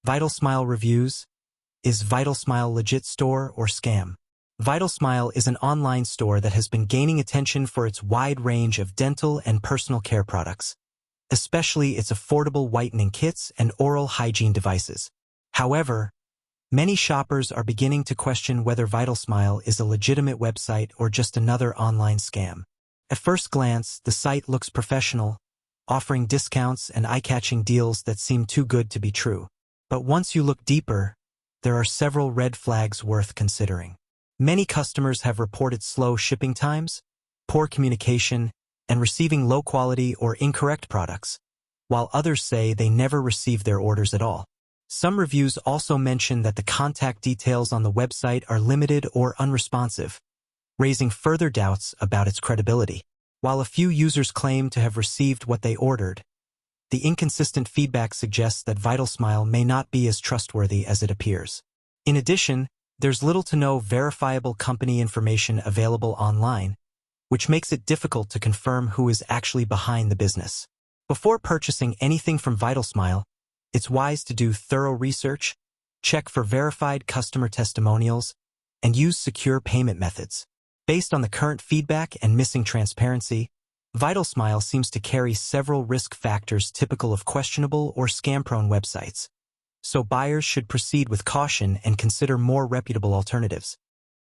Vitalsmyle reviews. Is Vitalsmyle legit store or scam? Vitalsmyle is an online store that has been gaining attention for its wide range of dental and personal care products, especially its affordable whitening kits and oral hygiene devices. However, many shoppers are beginning to question whether Vitalsmyle is a legitimate website or just another online scam. At first glance, the site looks professional, offering discounts and eye-catching deals that seem too good to be true. But once you look deeper, there are several red flags worth considering. Many customers have reported slow shipping times, poor communication, and receiving low-quality or incorrect products, while others say they never received their orders at all. Some reviews also mention that the contact details on the website are limited or unresponsive, raising further doubts about its credibility. While a few users claim to have received what they ordered, the inconsistent feedback suggests that Vitalsmyle may not be as trustworthy as it appears. In addition, there's little to no verifiable company information available online, which makes it difficult to confirm who is actually behind the business. Before purchasing anything from Vitalsmyle, it's wise to do thorough research, check for verified customer testimonials, and use secure payment methods. Based on the current feedback and missing transparency, Vitalsmyle seems to carry several risk factors typical of questionable or scam-prone websites, so buyers should proceed with caution and consider more reputable alternatives.